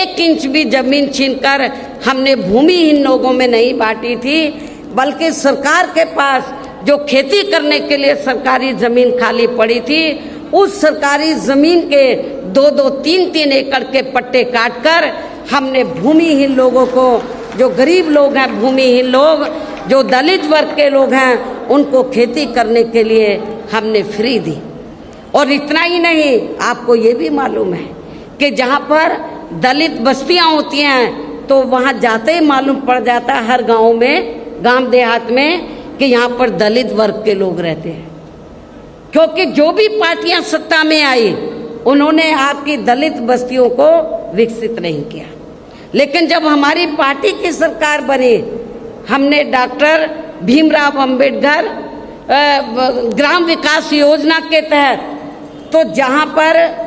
1 inch भी जमीन छीनकर हमने भूमिहीन लोगों में नहीं बांटी थी, बल्कि सरकार के पास जो खेती करने के लिए सरकारी ज़मीन खाली पड़ी थी, उस सरकारी ज़मीन के 2-2, 3-3 एकड़ के पट्टे काटकर हमने भूमिहीन लोगों को, जो गरीब लोग हैं, भूमिहीन लोग, जो दलित वर्ग के लोग हैं, उनको खेती करने के लिए हमने फ्री दी। और इतना ही नहीं, आपको ये भी मालूम है कि जहाँ पर दलित बस्तियाँ होती हैं तो वहाँ जाते ही मालूम पड़ जाता है हर गांव में, गांव देहात में, कि यहाँ पर दलित वर्ग के लोग रहते हैं। क्योंकि जो भी पार्टियां सत्ता में आई, उन्होंने आपकी दलित बस्तियों को विकसित नहीं किया। लेकिन जब हमारी पार्टी की सरकार बनी, हमने डॉक्टर भीमराव अंबेडकर ग्राम विकास योजना के तहत, तो जहाँ पर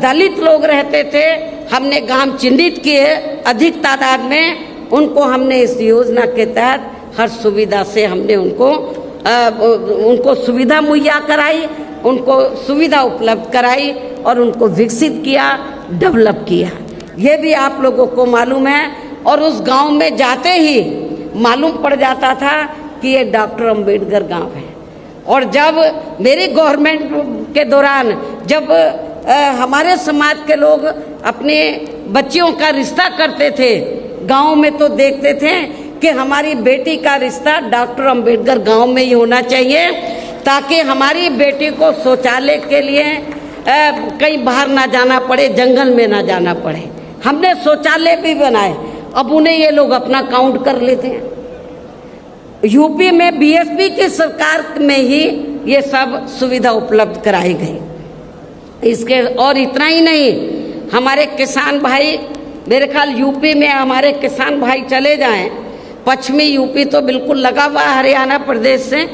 दलित लोग रहते थे, हमने गांव चिन्हित किए अधिक तादाद में, उनको हमने इस योजना के तहत हर सुविधा से हमने उनको सुविधा मुहैया कराई, उनको सुविधा उपलब्ध कराई और उनको विकसित किया, डेवलप किया। ये भी आप लोगों को मालूम है। और उस गांव में जाते ही मालूम पड़ जाता था कि ये डॉक्टर अंबेडकर गांव है। और जब मेरी गवर्नमेंट के दौरान, जब हमारे समाज के लोग अपने बच्चियों का रिश्ता करते थे गांव में, तो देखते थे कि हमारी बेटी का रिश्ता डॉक्टर अंबेडकर गांव में ही होना चाहिए, ताकि हमारी बेटी को शौचालय के लिए कहीं बाहर ना जाना पड़े, जंगल में ना जाना पड़े। हमने शौचालय भी बनाए। अब उन्हें ये लोग अपना काउंट कर लेते हैं। यूपी में बीएसपी की सरकार में ही ये सब सुविधा उपलब्ध कराई गई। इसके और इतना ही नहीं, हमारे किसान भाई, मेरे ख्याल यूपी में हमारे किसान भाई चले जाएं, पश्चिमी यूपी तो बिल्कुल लगा हुआ हरियाणा प्रदेश से,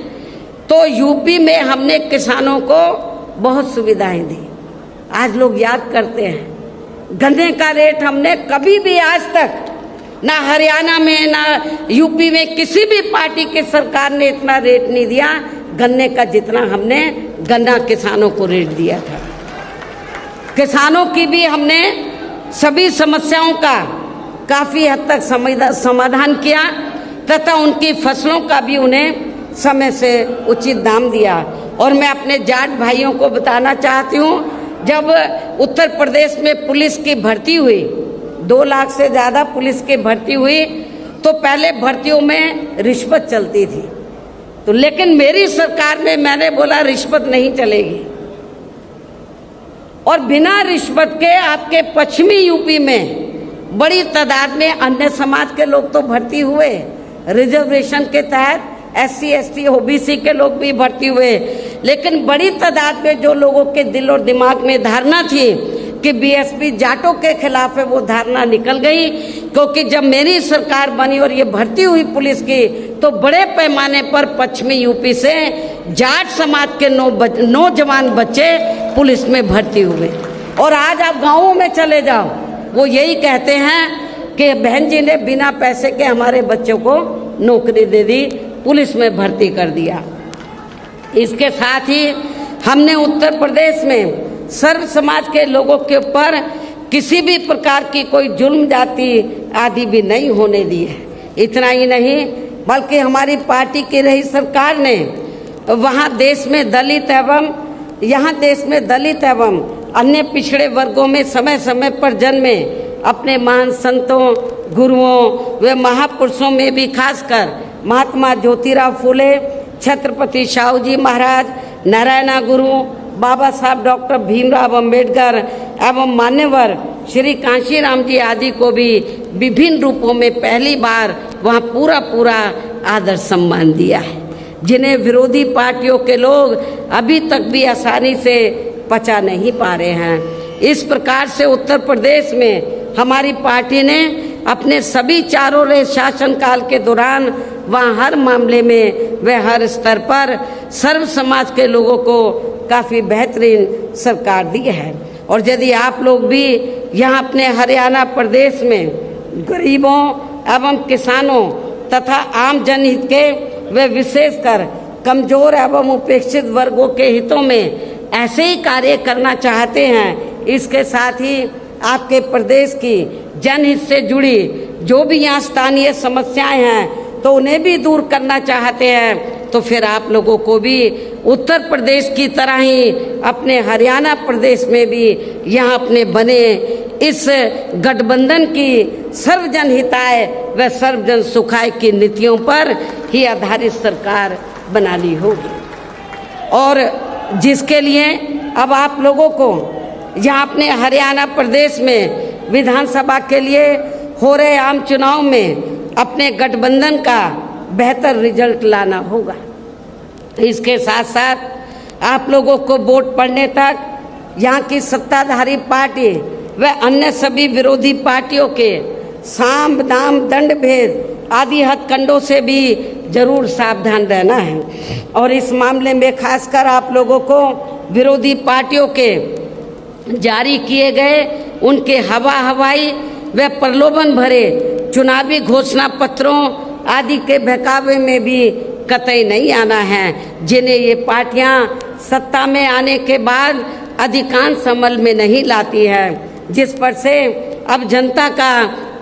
तो यूपी में हमने किसानों को बहुत सुविधाएं दी। आज लोग याद करते हैं, गन्ने का रेट हमने कभी भी आज तक, ना हरियाणा में ना यूपी में किसी भी पार्टी की सरकार ने इतना रेट नहीं दिया गन्ने का, जितना हमने गन्ना किसानों को रेट दिया था। किसानों की भी हमने सभी समस्याओं का काफ़ी हद तक समाधान किया, तथा उनकी फसलों का भी उन्हें समय से उचित दाम दिया। और मैं अपने जाट भाइयों को बताना चाहती हूँ, जब उत्तर प्रदेश में पुलिस की भर्ती हुई, 2 लाख से ज़्यादा पुलिस की भर्ती हुई, तो पहले भर्तियों में रिश्वत चलती थी। तो लेकिन मेरी सरकार में मैंने बोला रिश्वत नहीं चलेगी, और बिना रिश्वत के आपके पश्चिमी यूपी में बड़ी तादाद में अन्य समाज के लोग तो भर्ती हुए, रिजर्वेशन के तहत SC ST OBC के लोग भी भर्ती हुए। लेकिन बड़ी तादाद में जो लोगों के दिल और दिमाग में धारणा थी कि बीएसपी जाटों के खिलाफ है, वो धारणा निकल गई। क्योंकि जब मेरी सरकार बनी और ये भर्ती हुई पुलिस की, तो बड़े पैमाने पर पश्चिमी यूपी से जाट समाज के नौजवान बच्चे पुलिस में भर्ती हुए। और आज आप गाँवों में चले जाओ, वो यही कहते हैं कि बहन जी ने बिना पैसे के हमारे बच्चों को नौकरी दे दी, पुलिस में भर्ती कर दिया। इसके साथ ही हमने उत्तर प्रदेश में सर्व समाज के लोगों के ऊपर किसी भी प्रकार की कोई जुल्म जाति आदि भी नहीं होने दी है। इतना ही नहीं, बल्कि हमारी पार्टी की रही सरकार ने वहाँ देश में दलित एवं अन्य पिछड़े वर्गों में समय समय पर जन्मे अपने महान संतों, गुरुओं व महापुरुषों में भी खासकर महात्मा ज्योतिराव फूले, छत्रपति शाहू जी महाराज, नारायणा गुरु, बाबा साहब डॉक्टर भीमराव अंबेडकर एवं मान्यवर श्री कांशीराम जी आदि को भी विभिन्न रूपों में पहली बार वहाँ पूरा आदर सम्मान दिया है, जिन्हें विरोधी पार्टियों के लोग अभी तक भी आसानी से पचा नहीं पा रहे हैं। इस प्रकार से उत्तर प्रदेश में हमारी पार्टी ने अपने सभी चारों रहे शासनकाल के दौरान वहाँ हर मामले में व हर स्तर पर सर्व समाज के लोगों को काफ़ी बेहतरीन सरकार दी है। और यदि आप लोग भी यहाँ अपने हरियाणा प्रदेश में गरीबों एवं किसानों तथा आम जनहित के व विशेषकर कमजोर एवं उपेक्षित वर्गों के हितों में ऐसे ही कार्य करना चाहते हैं, इसके साथ ही आपके प्रदेश की जनहित से जुड़ी जो भी यहाँ स्थानीय समस्याएं हैं तो उन्हें भी दूर करना चाहते हैं, तो फिर आप लोगों को भी उत्तर प्रदेश की तरह ही अपने हरियाणा प्रदेश में भी यहाँ अपने बने इस गठबंधन की सर्वजन हिताय व सर्वजन सुखाय की नीतियों पर ही आधारित सरकार बनानी होगी। और जिसके लिए अब आप लोगों को यहाँ अपने हरियाणा प्रदेश में विधानसभा के लिए हो रहे आम चुनाव में अपने गठबंधन का बेहतर रिजल्ट लाना होगा। इसके साथ साथ आप लोगों को वोट पड़ने तक यहाँ की सत्ताधारी पार्टी व अन्य सभी विरोधी पार्टियों के साम दाम दंड भेद आदि हथकंडों से भी जरूर सावधान रहना है। और इस मामले में खासकर आप लोगों को विरोधी पार्टियों के जारी किए गए उनके हवाई व प्रलोभन भरे चुनावी घोषणा पत्रों आदि के बहकावे में भी कतई नहीं आना है, जिन्हें ये पार्टियां सत्ता में आने के बाद अधिकांश अमल में नहीं लाती है, जिस पर से अब जनता का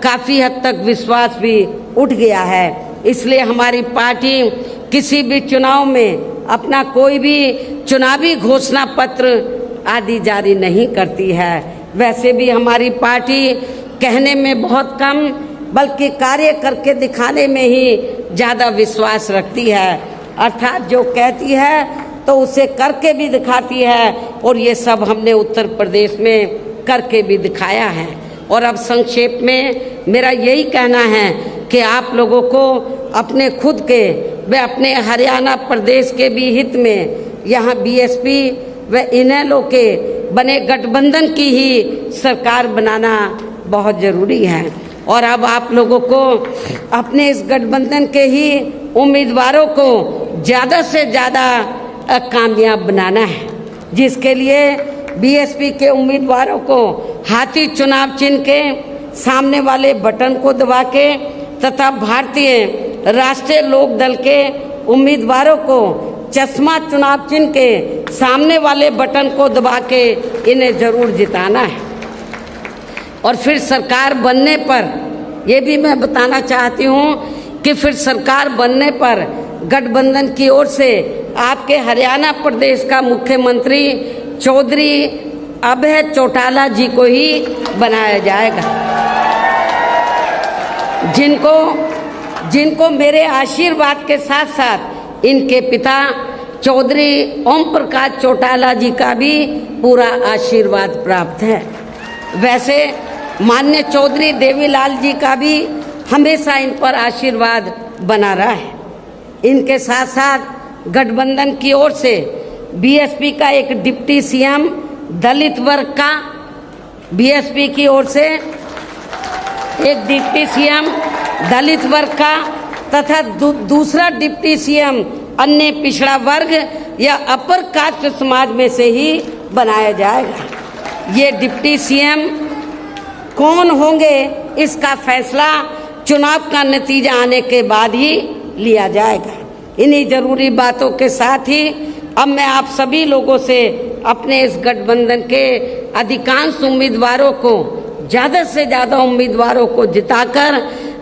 काफ़ी हद तक विश्वास भी उठ गया है। इसलिए हमारी पार्टी किसी भी चुनाव में अपना कोई भी चुनावी घोषणा पत्र आदि जारी नहीं करती है। वैसे भी हमारी पार्टी कहने में बहुत कम बल्कि कार्य करके दिखाने में ही ज़्यादा विश्वास रखती है, अर्थात जो कहती है तो उसे करके भी दिखाती है, और ये सब हमने उत्तर प्रदेश में करके भी दिखाया है। और अब संक्षेप में मेरा यही कहना है कि आप लोगों को अपने खुद के व अपने हरियाणा प्रदेश के भी हित में यहाँ बीएसपी व इनेलो के बने गठबंधन की ही सरकार बनाना बहुत ज़रूरी है। और अब आप लोगों को अपने इस गठबंधन के ही उम्मीदवारों को ज़्यादा से ज़्यादा कामयाब बनाना है, जिसके लिए बीएसपी के उम्मीदवारों को हाथी चुनाव चिन्ह के सामने वाले बटन को दबा के तथा भारतीय राष्ट्रीय लोक दल के उम्मीदवारों को चश्मा चुनाव चिन्ह के सामने वाले बटन को दबा के इन्हें जरूर जिताना है। और फिर सरकार बनने पर ये भी मैं बताना चाहती हूँ कि फिर सरकार बनने पर गठबंधन की ओर से आपके हरियाणा प्रदेश का मुख्यमंत्री चौधरी अभय चौटाला जी को ही बनाया जाएगा, जिनको मेरे आशीर्वाद के साथ साथ इनके पिता चौधरी ओम प्रकाश चौटाला जी का भी पूरा आशीर्वाद प्राप्त है। वैसे माननीय चौधरी देवीलाल जी का भी हमेशा इन पर आशीर्वाद बना रहा है। इनके साथ साथ गठबंधन की ओर से बीएसपी का एक डिप्टी सीएम दलित वर्ग का, बीएसपी की ओर से एक डिप्टी सीएम दलित वर्ग का तथा दूसरा डिप्टी सीएम अन्य पिछड़ा वर्ग या अपर कास्ट समाज में से ही बनाया जाएगा। ये डिप्टी सीएम कौन होंगे इसका फैसला चुनाव का नतीजा आने के बाद ही लिया जाएगा। इन्हीं जरूरी बातों के साथ ही अब मैं आप सभी लोगों से अपने इस गठबंधन के अधिकांश उम्मीदवारों को ज़्यादा से ज़्यादा उम्मीदवारों को जिताकर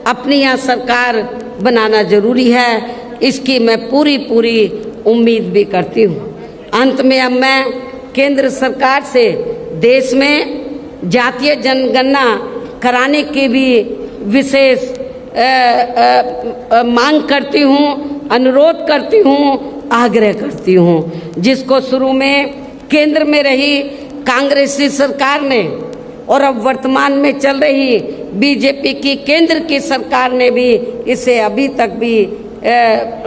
अपनी यहाँ सरकार बनाना जरूरी है, इसकी मैं पूरी उम्मीद भी करती हूँ। अंत में अब मैं केंद्र सरकार से देश में जातीय जनगणना कराने की भी विशेष मांग करती हूँ, अनुरोध करती हूँ, आग्रह करती हूँ, जिसको शुरू में केंद्र में रही कांग्रेसी सरकार ने और अब वर्तमान में चल रही बीजेपी की केंद्र की सरकार ने भी इसे अभी तक भी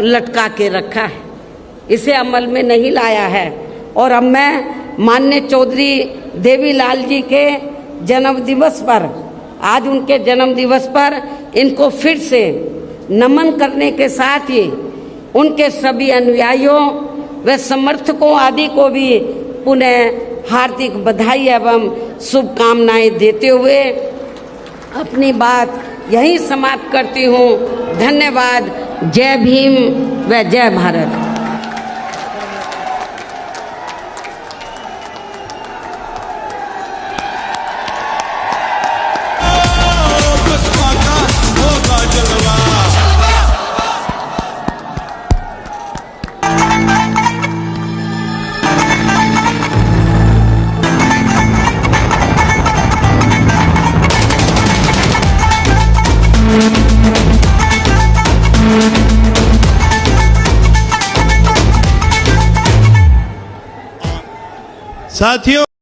लटका के रखा है, इसे अमल में नहीं लाया है। और अब मैं माननीय चौधरी देवीलाल जी के जन्मदिवस पर, आज उनके जन्मदिवस पर इनको फिर से नमन करने के साथ ही उनके सभी अनुयायियों व समर्थकों आदि को भी पुनः हार्दिक बधाई एवं शुभकामनाएं देते हुए अपनी बात यहीं समाप्त करती हूँ। धन्यवाद। जय भीम व जय भारत। साथियों